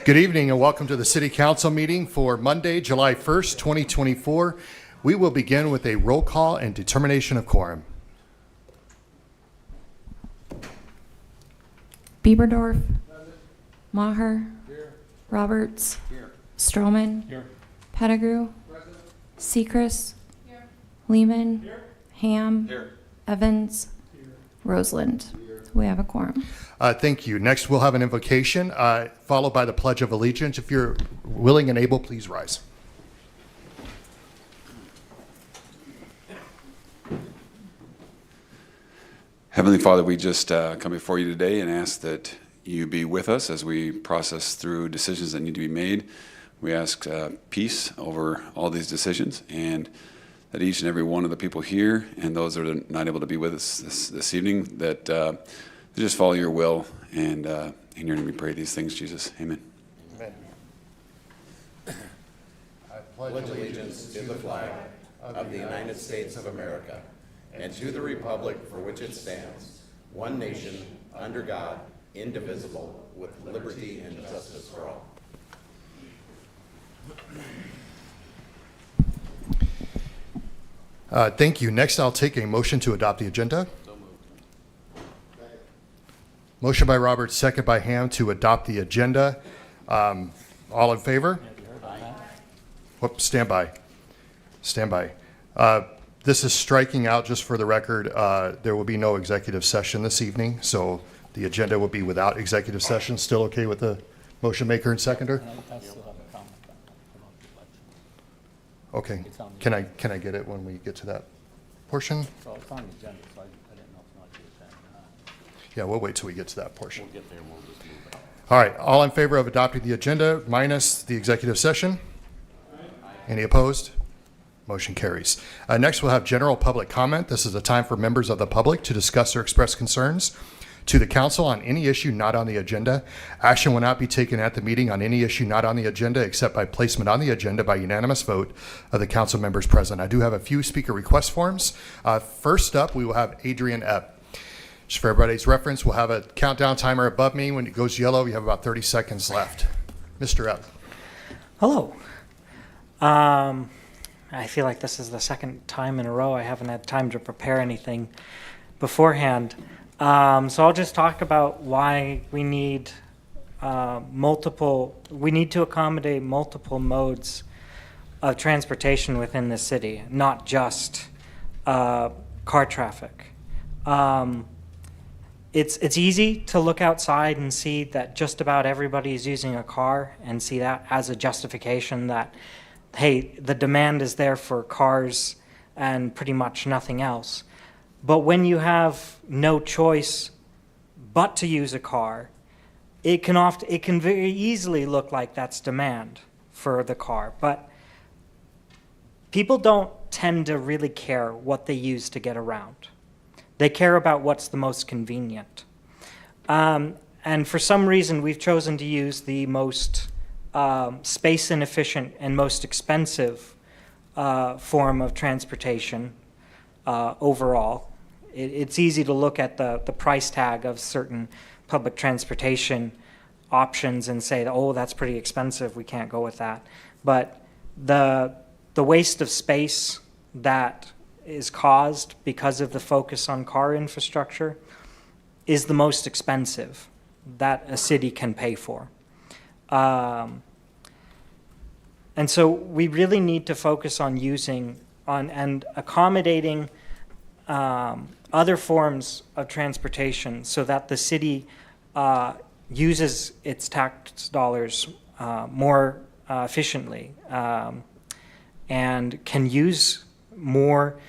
Good evening and welcome to the City Council meeting for Monday, July 1st, 2024. We will begin with a roll call and determination of quorum. Bieberdorf. Maher. Here. Roberts. Here. Stroman. Here. Pettigrew. Present. Sechrist. Here. Lehman. Here. Ham. Here. Evans. Here. Roseland. Here. We have a quorum. Thank you. Next, we'll have an invocation followed by the Pledge of Allegiance. If you're willing and able, please rise. Heavenly Father, we just come before you today and ask that you be with us as we process through decisions that need to be made. We ask peace over all these decisions, and that each and every one of the people here and those that are not able to be with us this evening, that they just follow your will, and in your name we pray these things, Jesus. Amen. Amen. I pledge allegiance to the flag of the United States of America and to the republic for which it stands, one nation, under God, indivisible, with liberty and justice for all. Thank you. Next, I'll take a motion to adopt the agenda. Motion by Roberts, second by Ham to adopt the agenda. All in favor? Whoops, stand by. Stand by. This is striking out, just for the record. There will be no executive session this evening, so the agenda will be without executive session. Still okay with the motion maker and seconder? Okay. Can I get it when we get to that portion? So it's on the agenda, so I didn't know if not to attend. Yeah, we'll wait till we get to that portion. We'll get there and we'll just move it. All right, all in favor of adopting the agenda minus the executive session? Any opposed? Motion carries. Next, we'll have general public comment. This is a time for members of the public to discuss or express concerns to the council on any issue not on the agenda. Action will not be taken at the meeting on any issue not on the agenda except by placement on the agenda by unanimous vote of the council members present. I do have a few speaker request forms. First up, we will have Adrian Epp. Just for everybody's reference, we'll have a countdown timer above me. When it goes yellow, you have about 30 seconds left. Mr. Epp. Hello. I feel like this is the second time in a row I haven't had time to prepare anything beforehand. So I'll just talk about why we need we need to accommodate multiple modes of transportation within the city, not just car traffic. It's easy to look outside and see that just about everybody is using a car and see that as a justification that, hey, the demand is there for cars and pretty much nothing else. But when you have no choice but to use a car, it can very easily look like that's demand for the car. But people don't tend to really care what they use to get around. They care about what's the most convenient. And for some reason, we've chosen to use the most space inefficient and most expensive form of transportation overall. It's easy to look at the price tag of certain public transportation options and say, oh, that's pretty expensive, we can't go with that. But the waste of space that is caused because of the focus on car infrastructure is the most expensive that a city can pay for. And so we really need to focus on and accommodating other forms of transportation so that the city uses its tax dollars more efficiently and can use more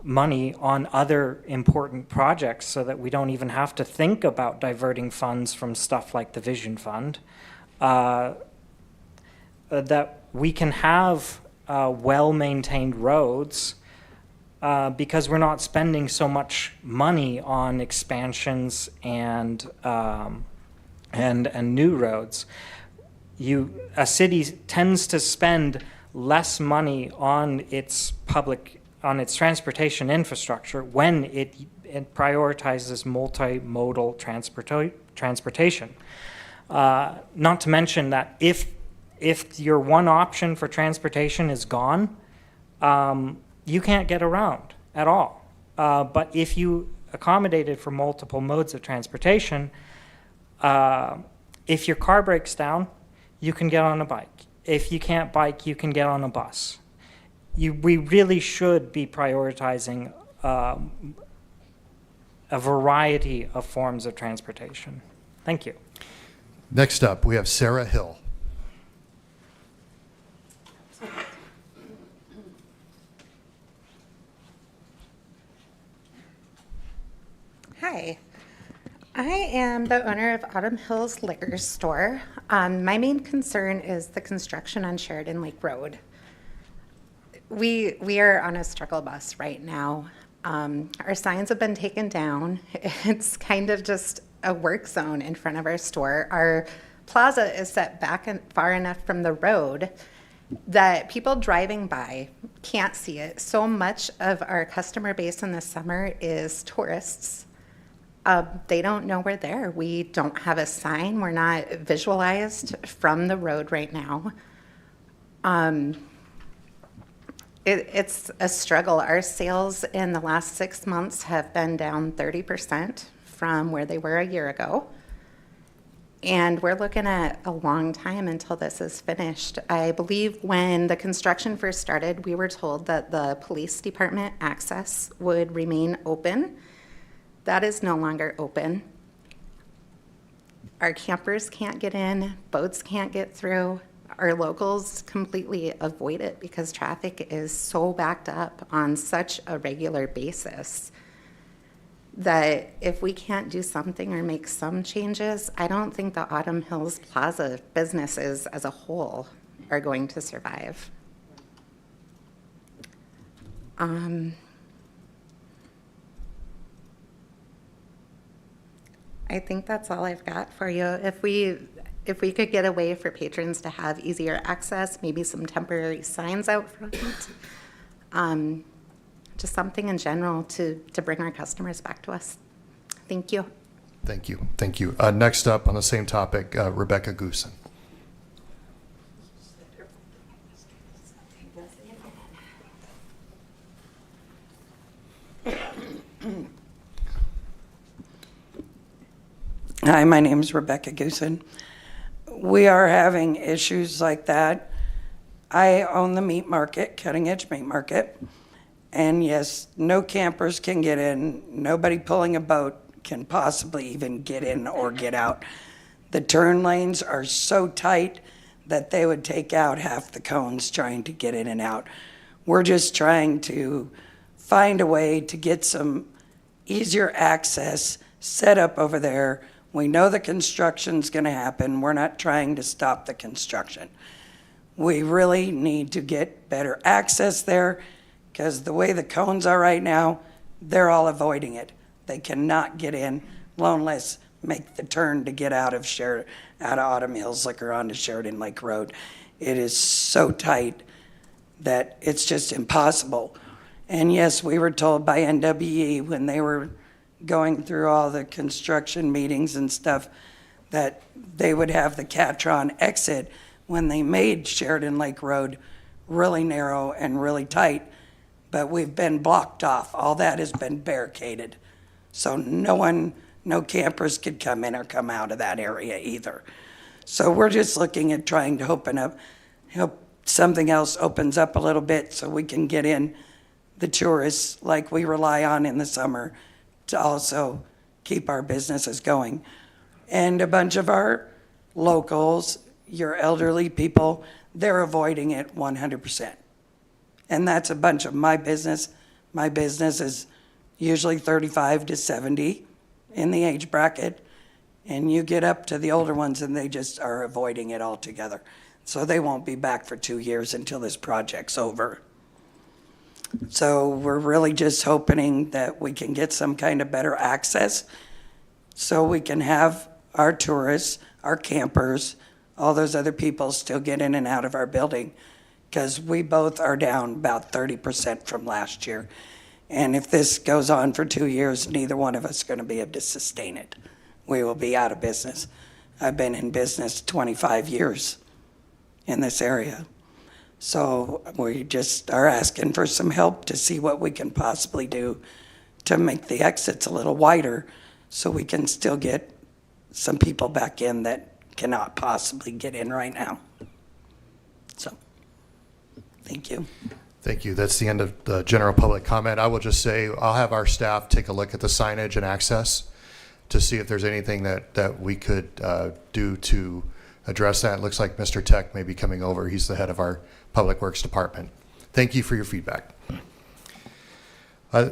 money on other important projects so that we don't even have to think about diverting funds from stuff like the Vision Fund. That we can have well-maintained roads because we're not spending so much money on expansions and new roads. A city tends to spend less money on its transportation infrastructure when it prioritizes multimodal transportation. Not to mention that if your one option for transportation is gone, you can't get around at all. But if you accommodated for multiple modes of transportation, if your car breaks down, you can get on a bike. If you can't bike, you can get on a bus. We really should be prioritizing a variety of forms of transportation. Thank you. Next up, we have Sarah Hill. Hi, I am the owner of Autumn Hills Liquor Store. My main concern is the construction on Sheridan Lake Road. We are on a struggle bus right now. Our signs have been taken down. It's kind of just a work zone in front of our store. Our plaza is set back and far enough from the road that people driving by can't see it. So much of our customer base in the summer is tourists. They don't know we're there. We don't have a sign. We're not visualized from the road right now. It's a struggle. Our sales in the last 6 months have been down 30% from where they were a year ago. And we're looking at a long time until this is finished. I believe when the construction first started, we were told that the police department access would remain open. That is no longer open. Our campers can't get in, boats can't get through. Our locals completely avoid it because traffic is so backed up on such a regular basis that if we can't do something or make some changes, I don't think the Autumn Hills Plaza businesses as a whole are going to survive. I think that's all I've got for you. If we could get a way for patrons to have easier access, maybe some temporary signs out front, just something in general to bring our customers back to us. Thank you. Thank you. Thank you. Next up on the same topic, Rebecca Goosen. Hi, my name is Rebecca Goosen. We are having issues like that. I own the meat market, Cutting Edge Meat Market. And yes, no campers can get in. Nobody pulling a boat can possibly even get in or get out. The turn lanes are so tight that they would take out half the cones trying to get in and out. We're just trying to find a way to get some easier access set up over there. We know the construction's going to happen. We're not trying to stop the construction. We really need to get better access there because the way the cones are right now, they're all avoiding it. They cannot get in, let alone make the turn to get out of Autumn Hills Liquor onto Sheridan Lake Road. It is so tight that it's just impossible. And yes, we were told by NWE when they were going through all the construction meetings and stuff that they would have the Catron exit when they made Sheridan Lake Road really narrow and really tight, but we've been blocked off. All that has been barricaded. So no campers could come in or come out of that area either. So we're just looking at trying to hope something else opens up a little bit so we can get in the tourists like we rely on in the summer to also keep our businesses going. And a bunch of our locals, your elderly people, they're avoiding it 100%. And that's a bunch of my business. My business is usually 35 to 70 in the age bracket. And you get up to the older ones and they just are avoiding it altogether. So they won't be back for 2 years until this project's over. So we're really just hoping that we can get some kind of better access so we can have our tourists, our campers, all those other people still get in and out of our building because we both are down about 30% from last year. And if this goes on for 2 years, neither one of us is going to be able to sustain it. We will be out of business. I've been in business 25 years in this area. So we just are asking for some help to see what we can possibly do to make the exits a little wider so we can still get some people back in that cannot possibly get in right now. So, thank you. Thank you. That's the end of the general public comment. I will just say I'll have our staff take a look at the signage and access to see if there's anything that we could do to address that. It looks like Mr. Tech may be coming over. He's the head of our Public Works Department. Thank you for your feedback.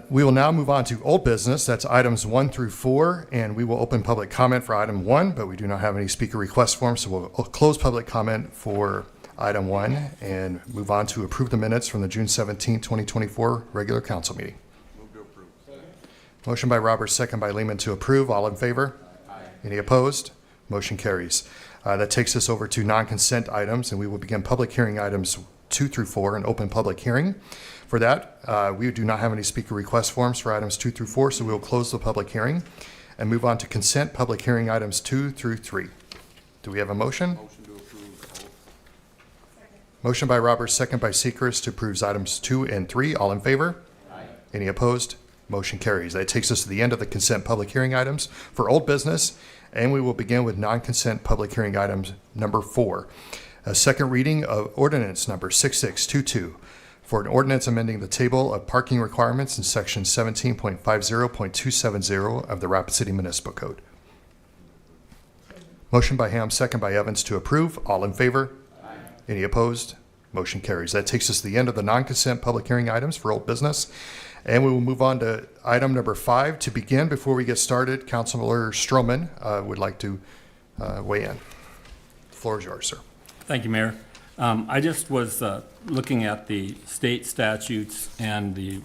We will now move on to old business. That's items 1 through 4, and we will open public comment for item 1, but we do not have any speaker request forms, so we'll close public comment for item 1 and move on to approve the minutes from the June 17, 2024 regular council meeting. Move to approve. Motion by Roberts, second by Lehman to approve. All in favor? Aye. Any opposed? Motion carries. That takes us over to non-consent items, and we will begin public hearing items 2 through 4 and open public hearing. For that, we do not have any speaker request forms for items 2 through 4, so we will close the public hearing and move on to consent public hearing items 2 through 3. Do we have a motion? Motion to approve. Motion by Roberts, second by Seacrest to approve items 2 and 3. All in favor? Aye. Any opposed? Motion carries. That takes us to the end of the consent public hearing items for old business, and we will begin with non-consent public hearing items number 4. A second reading of ordinance number 6622 for an ordinance amending the table of parking requirements in section 17.50.270 of the Rapid City Municipal Code. Motion by Ham, second by Evans to approve. All in favor? Aye. Any opposed? Motion carries. That takes us to the end of the non-consent public hearing items for old business. And we will move on to item number 5. To begin, before we get started, Councilor Stroman would like to weigh in. The floor is yours, sir. Thank you, Mayor. I just was looking at the state statutes and the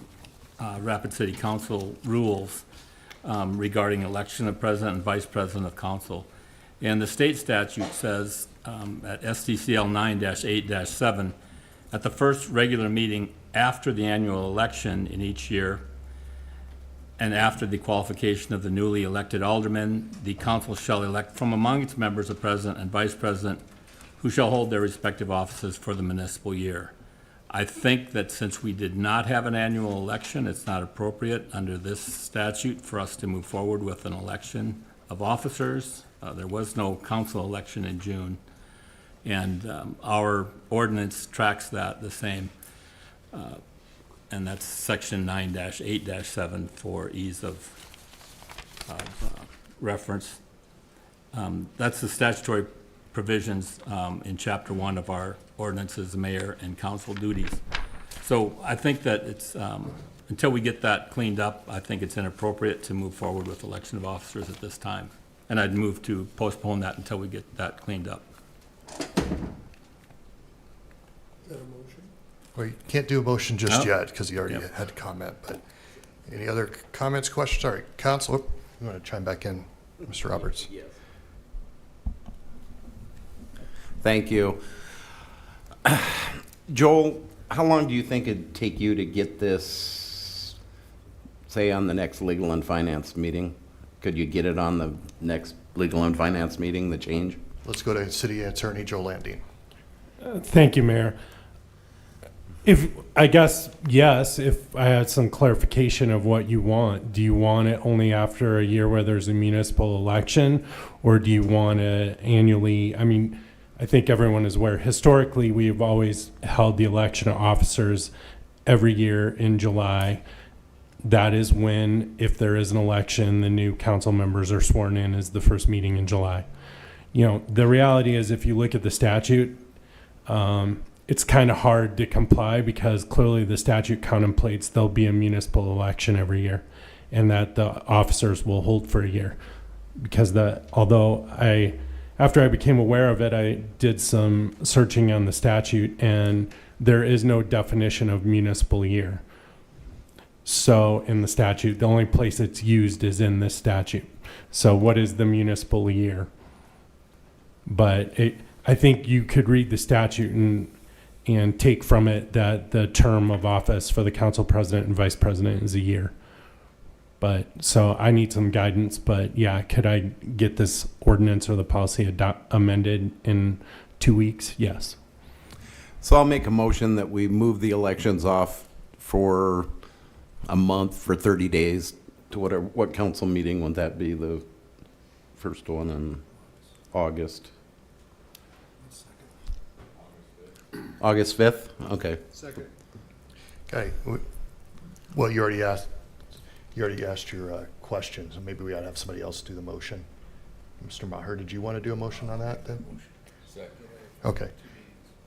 Rapid City Council rules regarding election of president and vice president of council. And the state statute says at SDCL 9-8-7, at the first regular meeting after the annual election in each year and after the qualification of the newly elected aldermen, the council shall elect from among its members a president and vice president who shall hold their respective offices for the municipal year. I think that since we did not have an annual election, it's not appropriate under this statute for us to move forward with an election of officers. There was no council election in June, and our ordinance tracks that the same. And that's section 9-8-7 for ease of reference. That's the statutory provisions in Chapter 1 of our ordinances, the mayor and council duties. So I think that it's, until we get that cleaned up, I think it's inappropriate to move forward with election of officers at this time. And I'd move to postpone that until we get that cleaned up. Well, you can't do a motion just No. yet because you already Yep. had to comment. But any other comments, questions? All right, Council, you want to chime back in, Mr. Roberts? Yes. Thank you. Joel, how long do you think it'd take you to get this, say, on the next Legal and Finance meeting? Could you get it on the next Legal and Finance meeting, the change? Let's go to City Attorney Joe Landine. Thank you, Mayor. Yes, if I had some clarification of what you want. Do you want it only after a year where there's a municipal election, or do you want it annually? I mean, I think everyone is aware, historically, we've always held the election of officers every year in July. That is when, if there is an election, the new council members are sworn in as the first meeting in July. You know, the reality is, if you look at the statute, it's kind of hard to comply because clearly the statute contemplates there'll be a municipal election every year and that the officers will hold for a year. Because after I became aware of it, I did some searching on the statute, and there is no definition of municipal year. So in the statute, the only place it's used is in this statute. So what is the municipal year? But I think you could read the statute and take from it that the term of office for the council president and vice president is a year. But so I need some guidance. But yeah, could I get this ordinance or the policy amended in 2 weeks? Yes. So I'll make a motion that we move the elections off for a month, for 30 days, to what council meeting would that be, the first one in August? August 5th? Okay. Okay. Well, you already asked your questions, and maybe we ought to have somebody else do the motion. Mr. Maher, did you want to do a motion on that then? Okay.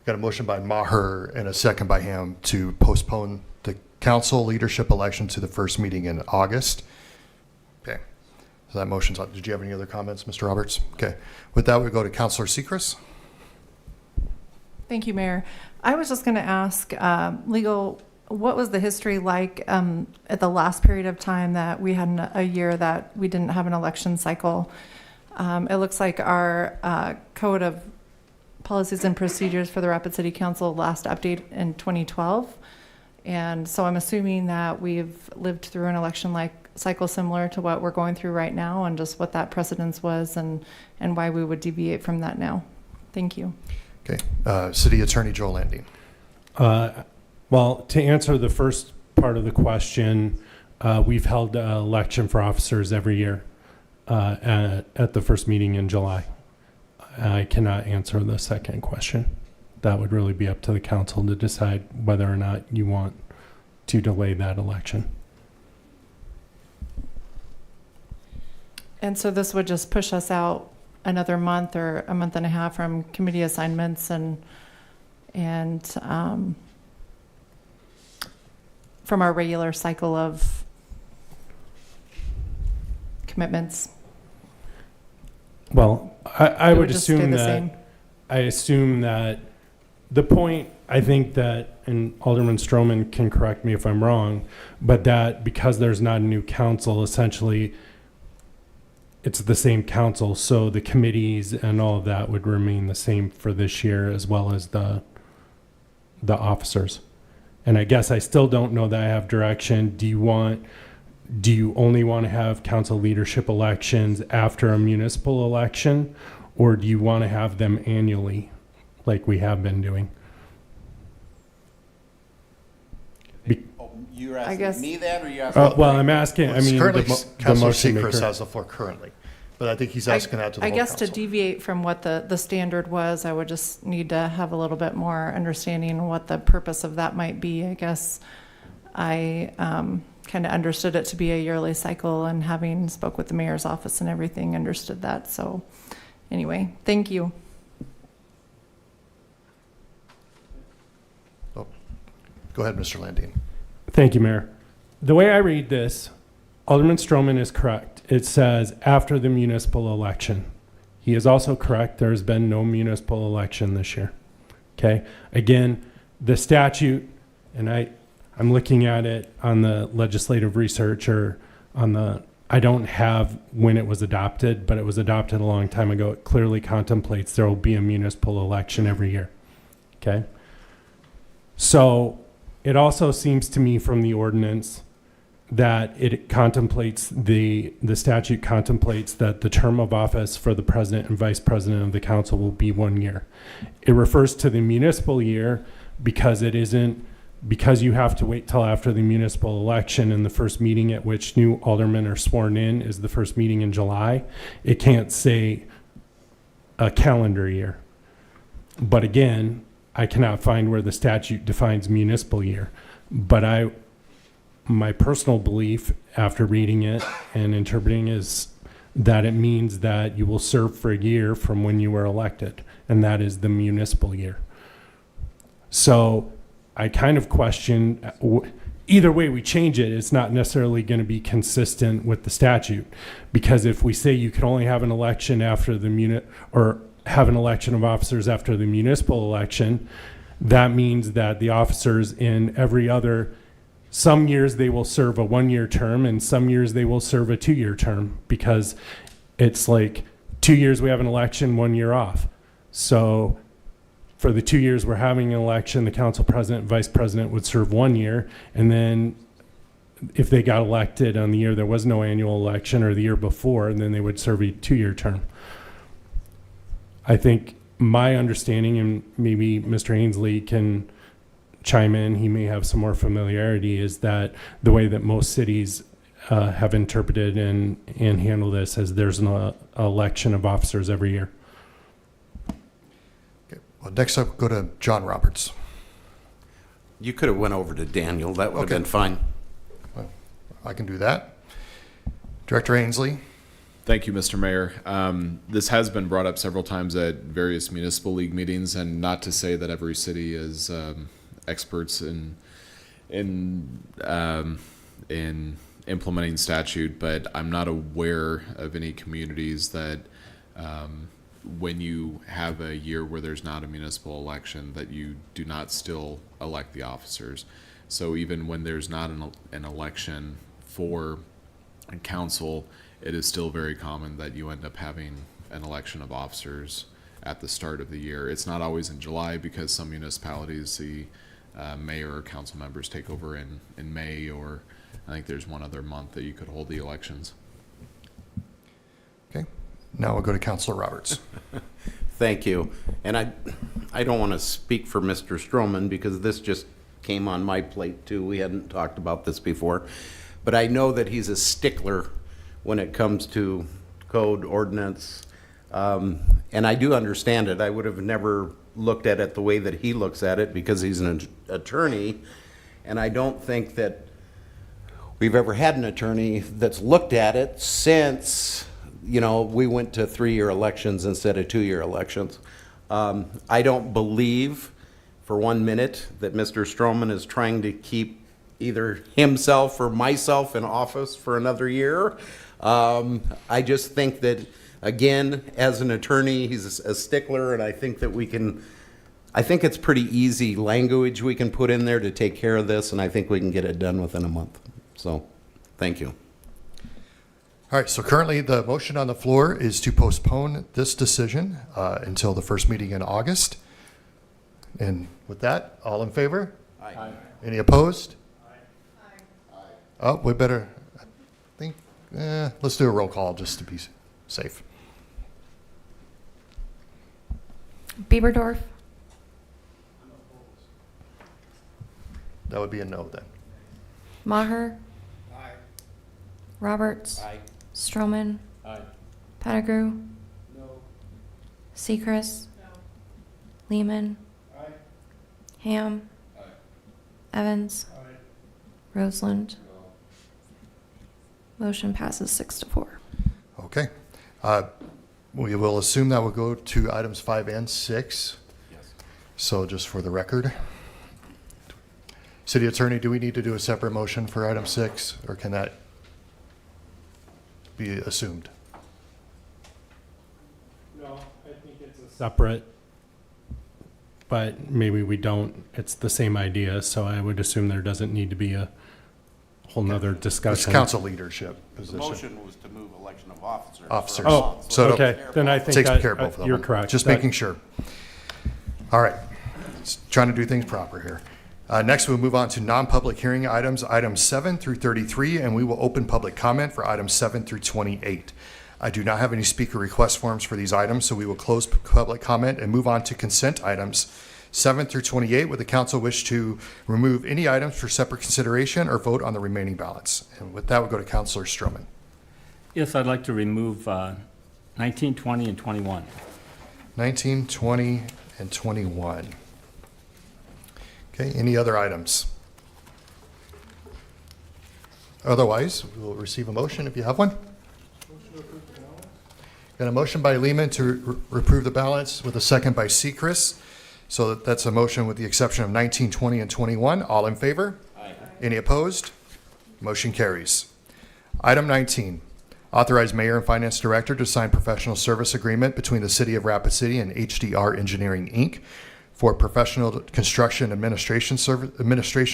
Got a motion by Maher and a second by Ham to postpone the council leadership election to the first meeting in August. Okay. So that motion's on. Did you have any other comments, Mr. Roberts? Okay. With that, we go to Councilor Sechrest. Thank you, Mayor. I was just going to ask, legal, what was the history like at the last period of time that we had a year that we didn't have an election cycle? It looks like our code of policies and procedures for the Rapid City Council last update in 2012. And so I'm assuming that we've lived through an election cycle similar to what we're going through right now, and just what that precedence was and why we would deviate from that now. Thank you. Okay. City Attorney Joe Landine. Well, to answer the first part of the question, we've held an election for officers every year at the first meeting in July. I cannot answer the second question. That would really be up to the council to decide whether or not you want to delay that election. And so this would just push us out another month or a month and a half from committee assignments and from our regular cycle of commitments. Well, I It would just stay assume the that same. I assume that the point, I think that, and Alderman Stroman can correct me if I'm wrong, but that because there's not a new council, essentially it's the same council, so the committees and all of that would remain the same for this year, as well as the officers. And I guess I still don't know that I have direction. Do you only want to have council leadership elections after a municipal election, or do you want to have them annually like we have been doing? You're I guess- asking me that, or you asking? Well, I'm asking, I mean, Currently, the Councilor motion Sechrest maker. has the floor currently, but I think he's asking that to the I whole guess to council. deviate from what the standard was, I would just need to have a little bit more understanding what the purpose of that might be. I guess I kind of understood it to be a yearly cycle, and having spoke with the mayor's office and everything, understood that. So anyway, thank you. Go ahead, Mr. Landine. Thank you, Mayor. The way I read this, Alderman Stroman is correct. It says after the municipal election. He is also correct. There has been no municipal election this year. Okay. Again, the statute, and I'm looking at it on the legislative research or on the, I don't have when it was adopted, but it was adopted a long time ago. It clearly contemplates there will be a municipal election every year. Okay. So it also seems to me from the ordinance that it contemplates, the statute contemplates that the term of office for the president and vice president of the council will be 1 year. It refers to the municipal year because you have to wait till after the municipal election, and the first meeting at which new aldermen are sworn in is the first meeting in July. It can't say a calendar year. But again, I cannot find where the statute defines municipal year. But my personal belief after reading it and interpreting is that it means that you will serve for a year from when you were elected, and that is the municipal year. So I kind of question, either way we change it, it's not necessarily going to be consistent with the statute, because if we say you can only have an election after the or have an election of officers after the municipal election, that means that the officers in every other, some years they will serve a 1-year term and some years they will serve a 2-year term, because it's like 2 years we have an election, 1 year off. So for the 2 years we're having an election, the council president and vice president would serve 1 year, and then if they got elected on the year there was no annual election or the year before, and then they would serve a 2-year term. I think my understanding, and maybe Mr. Ainsley can chime in, he may have some more familiarity, is that the way that most cities have interpreted and handle this as there's an election of officers every year. Okay. Well, next up, go to John Roberts. You could have went over to Daniel. That would have Okay. been fine. Well, I can do that. Director Ainsley. Thank you, Mr. Mayor. This has been brought up several times at various municipal league meetings, and not to say that every city is experts in implementing statute, but I'm not aware of any communities that when you have a year where there's not a municipal election, that you do not still elect the officers. So even when there's not an election for a council, it is still very common that you end up having an election of officers at the start of the year. It's not always in July because some municipalities, the mayor or council members take over in May, or I think there's one other month that you could hold the elections. Okay. Now we'll go to Councilor Roberts. Thank you. And I don't want to speak for Mr. Stroman because this just came on my plate too. We hadn't talked about this before. But I know that he's a stickler when it comes to code, ordinance, and I do understand it. I would have never looked at it the way that he looks at it because he's an attorney, and I don't think that we've ever had an attorney that's looked at it since, you know, we went to 3-year elections instead of 2-year elections. I don't believe for 1 minute that Mr. Stroman is trying to keep either himself or myself in office for another year. I just think that, again, as an attorney, he's a stickler, and I think that I think it's pretty easy language we can put in there to take care of this, and I think we can get it done within a month. So, thank you. All right, so currently the motion on the floor is to postpone this decision until the first meeting in August. And with that, all in favor? Aye. Any opposed? Aye. Oh, we better, I think, let's do a roll call just to be safe. Bieberdorf, That would be a no then. Maher. Roberts. Aye. Stroman. Pettigrew. Seacrest. Lehman. Ham. Evans. Roseland. Motion passes 6-4. Okay. We will assume that we'll go to items 5 and 6. Yes. So just for the record. City Attorney, do we need to do a separate motion for item 6, or can that be assumed? No, I think it's a separate, but maybe we don't. It's the same idea, so I would assume there doesn't need to be a whole nother It's discussion. council leadership The position. motion was to move election of officers. Officers. for a Oh, month. so it'll- Okay, then I think Takes that, care of both of them. you're correct. Just That- making sure. All right. Just trying to do things proper here. Next, we'll move on to non-public hearing items 7 through 33, and we will open public comment for items 7 through 28. I do not have any speaker request forms for these items, so we will close public comment and move on to consent items 7 through 28. Would the council wish to remove any items for separate consideration or vote on the remaining ballots? And with that, we'll go to Councilor Stroman. Yes, I'd like to remove 19, 20, and 21. 19, 20, and 21. Okay, any other items? Otherwise, we'll receive a motion if you have one. Got a motion by Lehman to approve the ballots with a second by Seacrest. So that's a motion with the exception of 19, 20, and 21. All in favor? Aye. Any opposed? Motion carries. Item 19, authorize Mayor and Finance Director to sign professional service agreement between the City of Rapid City and HDR Engineering, Inc. for professional construction administration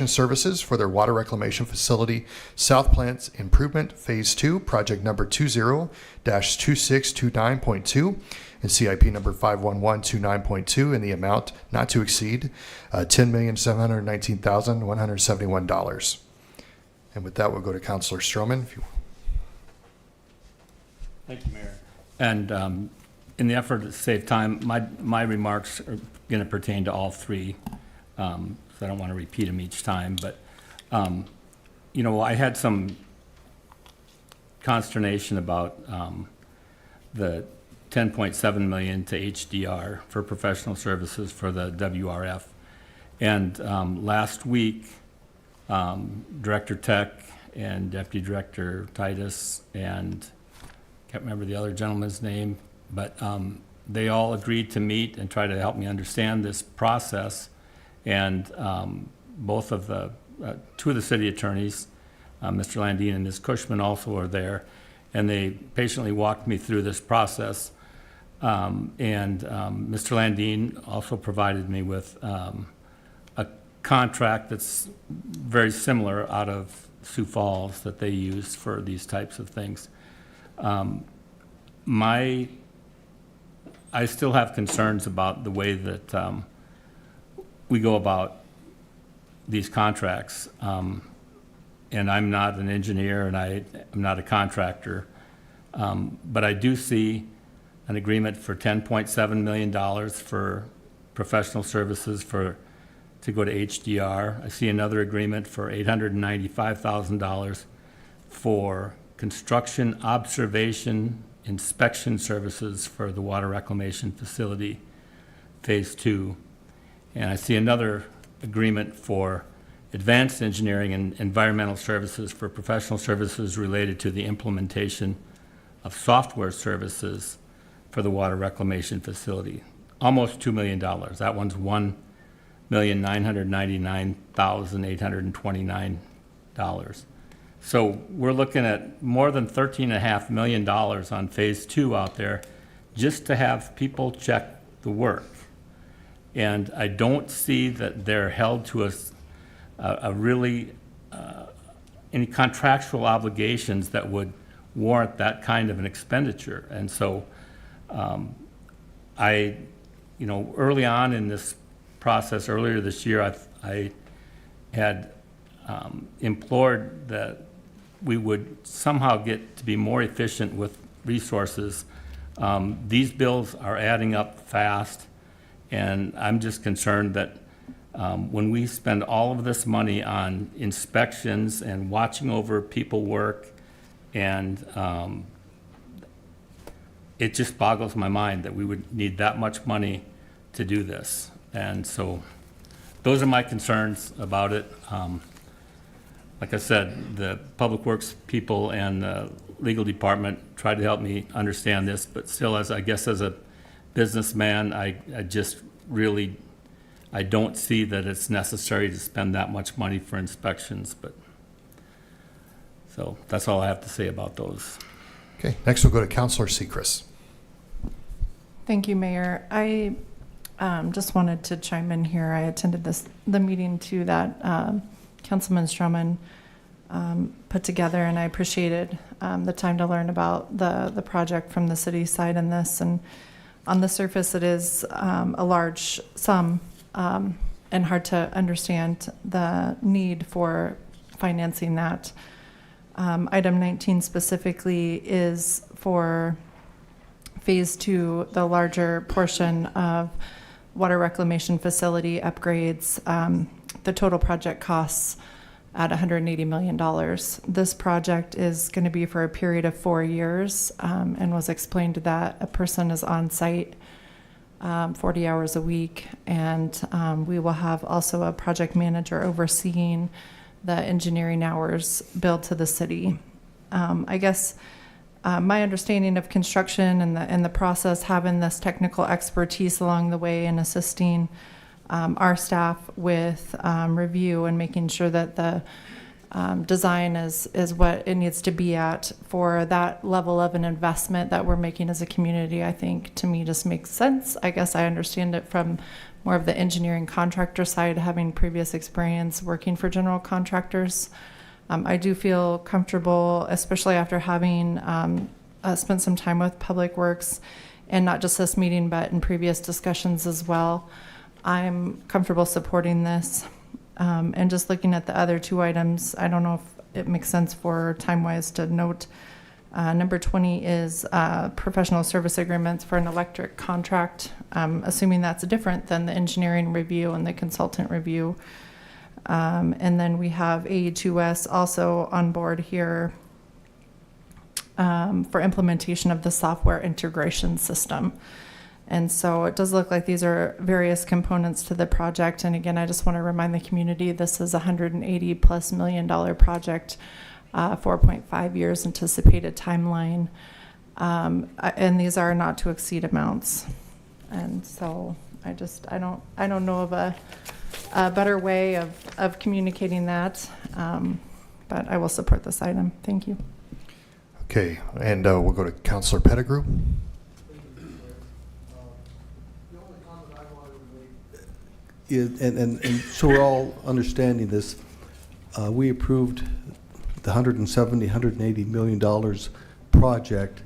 services for their water reclamation facility, South Plants Improvement Phase 2, project number 20-2629.2, and CIP number 51129.2 in the amount not to exceed $10,719,171. And with that, we'll go to Counselor Stroman. If you Thank you, Mayor. And in the effort to save time, my remarks are going to pertain to all three, so I don't want to repeat them each time. But, you know, I had some consternation about the $10.7 million to HDR for professional services for the WRF. And last week, Director Tech and Deputy Director Titus and can't remember the other gentleman's name, but they all agreed to meet and try to help me understand this process. And both of the, two of the city attorneys, Mr. Landine and Ms. Cushman, also are there. And they patiently walked me through this process. Mr. Landine also provided me with a contract that's very similar out of Sioux Falls that they use for these types of things. I still have concerns about the way that we go about these contracts. And I'm not an engineer and I'm not a contractor. But I do see an agreement for $10.7 million for professional services to go to HDR. I see another agreement for $895,000 for construction observation inspection services for the water reclamation facility, phase 2. And I see another agreement for advanced engineering and environmental services for professional services related to the implementation of software services for the water reclamation facility. Almost $2 million. That one's $1,999,829. So we're looking at more than $13.5 million on phase 2 out there just to have people check the work. And I don't see that they're held to any contractual obligations that would warrant that kind of an expenditure. And so early on in this process, earlier this year, I had implored that we would somehow get to be more efficient with resources. These bills are adding up fast, and I'm just concerned that when we spend all of this money on inspections and watching over people work, and it just boggles my mind that we would need that much money to do this. And so those are my concerns about it. Like I said, the Public Works people and the legal department tried to help me understand this, but still, as a businessman, I don't see that it's necessary to spend that much money for inspections. But so that's all I have to say about those. Okay, next we'll go to Counselor Sechrist. Thank you, Mayor. I just wanted to chime in here. I attended the meeting too that Councilman Stroman put together, and I appreciated the time to learn about the project from the city side in this. And on the surface, it is a large sum and hard to understand the need for financing that. Item 19 specifically is for phase 2, the larger portion of water reclamation facility upgrades. The total project costs at $180 million. This project is going to be for a period of 4 years, and was explained that a person is on site 40 hours a week, and we will have also a project manager overseeing the engineering hours billed to the city. I guess my understanding of construction and the process, having this technical expertise along the way and assisting our staff with review and making sure that the design is what it needs to be at for that level of an investment that we're making as a community, I think to me just makes sense. I guess I understand it from more of the engineering contractor side, having previous experience working for general contractors. I do feel comfortable, especially after having spent some time with Public Works, and not just this meeting, but in previous discussions as well. I'm comfortable supporting this. And just looking at the other two items, I don't know if it makes sense for time-wise to note. Number 20 is professional service agreements for an electric contract, assuming that's different than the engineering review and the consultant review. And then we have AE2S also on board here for implementation of the software integration system. And so it does look like these are various components to the project. And again, I just want to remind the community, this is a $180+ million project, 4.5 years anticipated timeline. And these are not to exceed amounts. And so I don't know of a better way of communicating that. But I will support this item. Thank you. Okay, and we'll go to Councilor Pettigrew. And so we're all understanding this. We approved the $180 million project,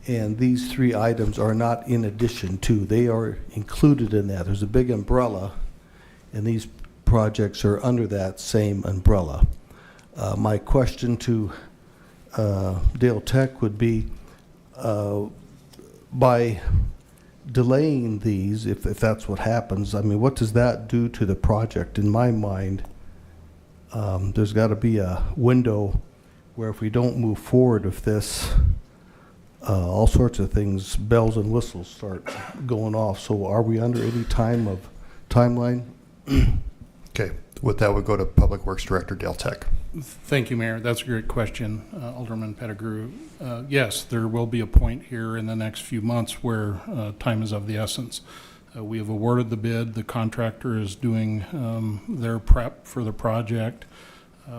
and these three items are not in addition to. They are included in that. There's a big umbrella, and these projects are under that same umbrella. My question to Dale Tech would be, by delaying these, if that's what happens, I mean, what does that do to the project? In my mind, there's got to be a window where if we don't move forward with this, all sorts of things, bells and whistles start going off. So are we under any timeline? Okay, with that, we'll go to Public Works Director Dale Tech. Thank you, Mayor. That's a great question, Alderman Pettigrew. Yes, there will be a point here in the next few months where time is of the essence. We have awarded the bid. The contractor is doing their prep for the project,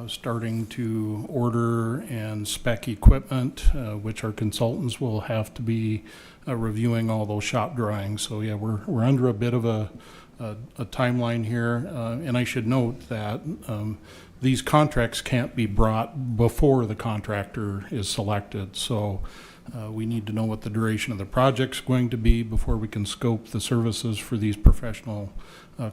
starting to order and spec equipment, which our consultants will have to be reviewing all those shop drawings. So yeah, we're under a bit of a timeline here, and I should note that these contracts can't be brought before the contractor is selected. So we need to know what the duration of the project's going to be before we can scope the services for these professional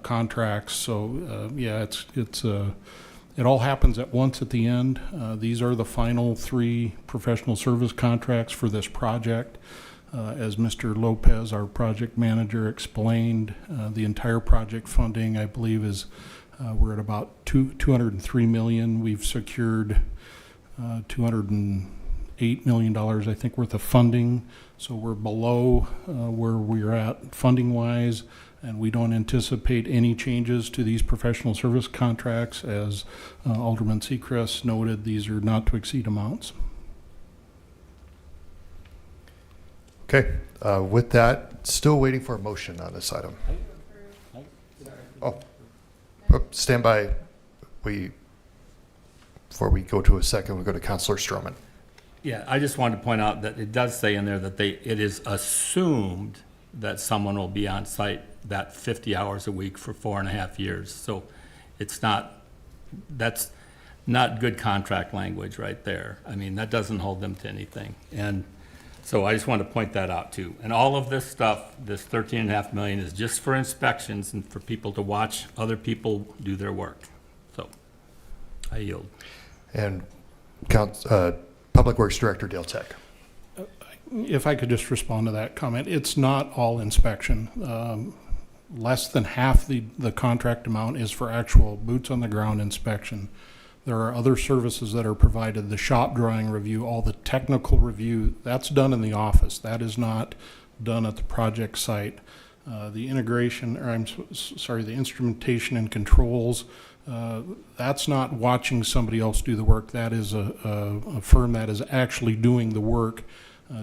contracts. So yeah, it all happens at once at the end. These are the final 3 professional service contracts for this project. As Mr. Lopez, our project manager, explained, the entire project funding, I believe, is we're at about $203 million. We've secured $208 million, I think, worth of funding. So we're below where we're at funding-wise, and we don't anticipate any changes to these professional service contracts. As Alderman Seacrest noted, these are not to exceed amounts. Okay, with that, still waiting for a motion on this item. Oh, stand by. Before we go to a second, we'll go to Councilor Stroman. Yeah, I just wanted to point out that it does say in there that it is assumed that someone will be on site that 50 hours a week for 4.5 years. So that's not good contract language right there. I mean, that doesn't hold them to anything. And so I just wanted to point that out too. And all of this stuff, this $13.5 million, is just for inspections and for people to watch other people do their work. So I yield. And Public Works Director Dale Tech. If I could just respond to that comment, it's not all inspection. Less than half the contract amount is for actual boots on the ground inspection. There are other services that are provided, the shop drawing review, all the technical review, that's done in the office. That is not done at the project site. The integration, or the instrumentation and controls, that's not watching somebody else do the work. That is a firm that is actually doing the work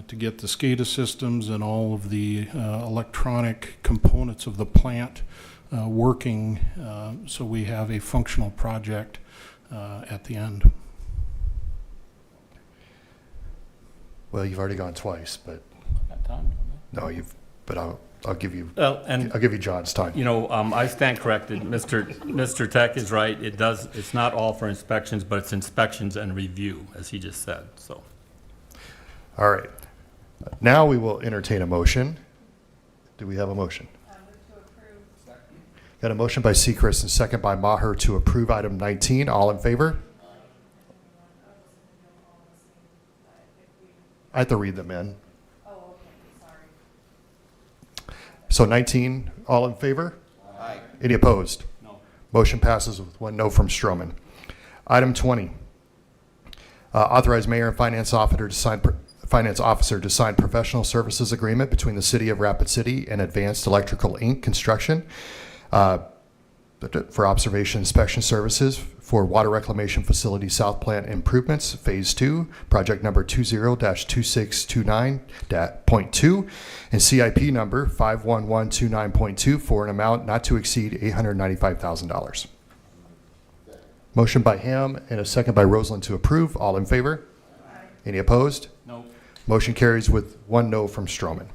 to get the SCADA systems and all of the electronic components of the plant working, so we have a functional project at the end. Well, you've already gone twice, but no, but I'll give you. And I'll give you John's time. You know, I stand corrected. Mr. Tech is right. It's not all for inspections, but it's inspections and review, as he just said. So. All right. Now we will entertain a motion. Do we have a motion? Got a motion by Seacrest and second by Maher to approve item 19. All in favor? I have to read them in. Oh, okay, sorry. So 19, all in favor? Aye. Any opposed? No. Motion passes with 1 no from Stroman. Item 20, authorize mayor and finance officer to sign professional services agreement between the City of Rapid City and Advanced Electrical Inc. Construction for observation inspection services for water reclamation facility South Plant improvements, Phase 2, project number 20-2629.2, and CIP number 51129.2 for an amount not to exceed $895,000. Motion by Ham and a second by Roseland to approve. All in favor? Any opposed? No. Motion carries with 1 no from Stroman.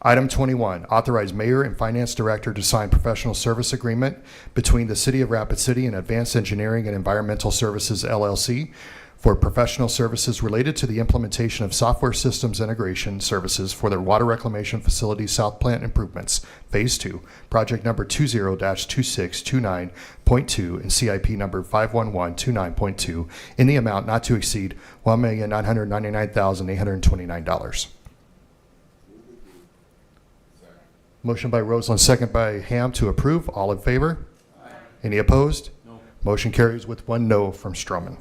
Item 21, authorize mayor and finance director to sign professional service agreement between the City of Rapid City and Advanced Engineering and Environmental Services, LLC, for professional services related to the implementation of software systems integration services for their water reclamation facility South Plant improvements, Phase 2, project number 20-2629.2 and CIP number 51129.2 in the amount not to exceed $1,999,829. Motion by Roseland, second by Ham to approve. All in favor? Any opposed? No. Motion carries with 1 no from Stroman.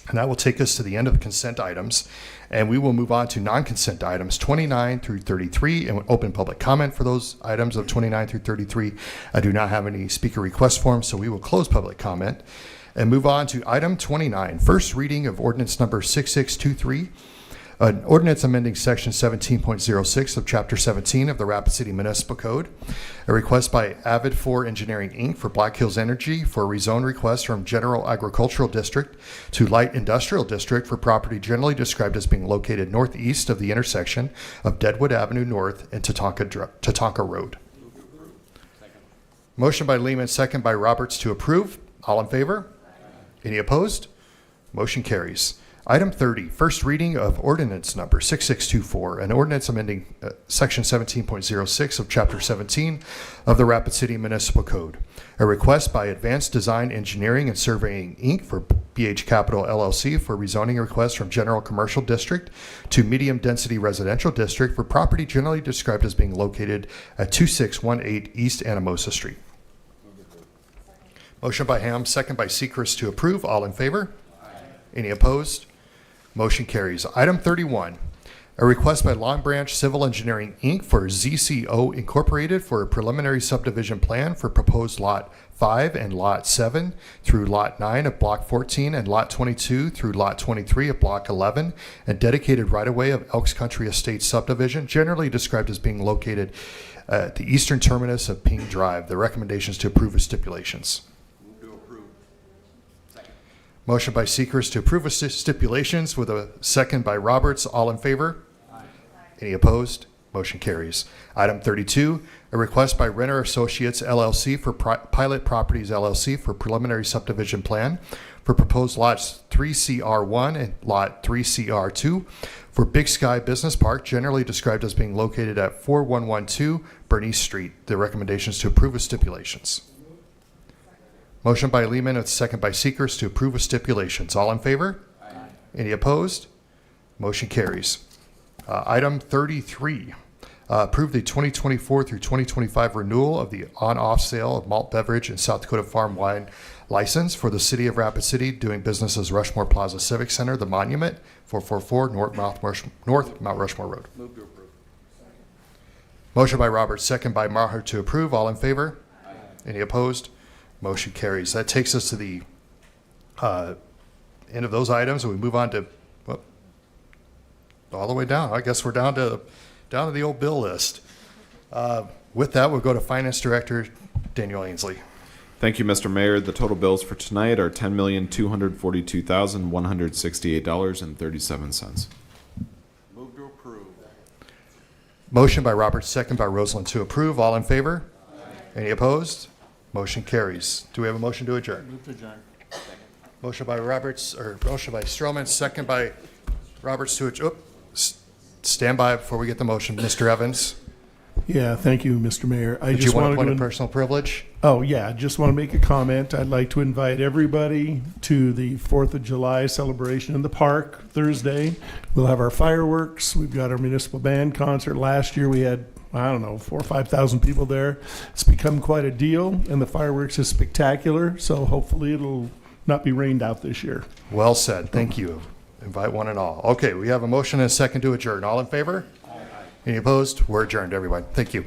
And that will take us to the end of the consent items. And we will move on to non-consent items 29 through 33 and open public comment for those items of 29 through 33. I do not have any speaker request forms, so we will close public comment and move on to item 29, first reading of ordinance number 6623. An ordinance amending section 17.06 of chapter 17 of the Rapid City Municipal Code. A request by Avid4 Engineering Inc. for Black Hills Energy for a rezone request from General Agricultural District to Light Industrial District for property generally described as being located northeast of the intersection of Deadwood Avenue North and Tatanka Road. Motion by Lehman, second by Roberts to approve. All in favor? Any opposed? Motion carries. Item 30, first reading of ordinance number 6624, an ordinance amending section 17.06 of chapter 17 of the Rapid City Municipal Code. A request by Advanced Design Engineering and Surveying Inc. for BH Capital LLC for rezoning request from General Commercial District to Medium Density Residential District for property generally described as being located at 2618 East Anamosa Street. Motion by Ham, second by Sechrist to approve. All in favor? Any opposed? Motion carries. Item 31, a request by Long Branch Civil Engineering, Inc. for ZCO Incorporated for a preliminary subdivision plan for proposed Lot 5 and Lot 7 through Lot 9 of Block 14 and Lot 22 through Lot 23 of Block 11 and dedicated right-of-way of Elks Country Estates subdivision, generally described as being located at the eastern terminus of Ping Drive. The recommendation is to approve with stipulations. Motion by Sechrist to approve with stipulations with a second by Roberts. All in favor? Aye. Any opposed? Motion carries. Item 32, a request by Renner Associates LLC for Pilot Properties LLC for preliminary subdivision plan for proposed lots 3CR1 and lot 3CR2 for Big Sky Business Park, generally described as being located at 4112 Bernice Street. The recommendation is to approve with stipulations. Motion by Lehman with second by Sechrist to approve with stipulations. All in favor? Aye. Any opposed? Motion carries. Item 33, approve the 2024 through 2025 renewal of the on-off sale of malt beverage and South Dakota farm wine license for the City of Rapid City, doing business as Rushmore Plaza Civic Center, The Monument, 444 North Mount Rushmore Road. Move to approve. Motion by Roberts, second by Maher to approve. All in favor? Aye. Any opposed? Motion carries. That takes us to the end of those items, and we move on to all the way down. I guess we're down to the old bill list. With that, we'll go to Finance Director Daniel Ainsley. Thank you, Mr. Mayor. The total bills for tonight are $10,242,168.37. Move to approve. Motion by Roberts, second by Roseland to approve. All in favor? Aye. Any opposed? Motion carries. Do we have a motion to adjourn? Move to adjourn. Motion by Roberts, or motion by Stroman, second by Roberts to adjourn. Stand by before we get the motion. Mr. Evans. Yeah, thank you, Mr. Mayor. I Did you just want to wanted point to of personal privilege? Oh, yeah, just want to make a comment. I'd like to invite everybody to the 4th of July celebration in the park Thursday. We'll have our fireworks. We've got our municipal band concert. Last year, we had, I don't know, 4,000 or 5,000 people there. It's become quite a deal, and the fireworks is spectacular, so hopefully it'll not be rained out this year. Well said. Thank you. Invite one and all. Okay, we have a motion and a second to adjourn. All in favor? Aye. Any opposed? We're adjourned, everyone. Thank you.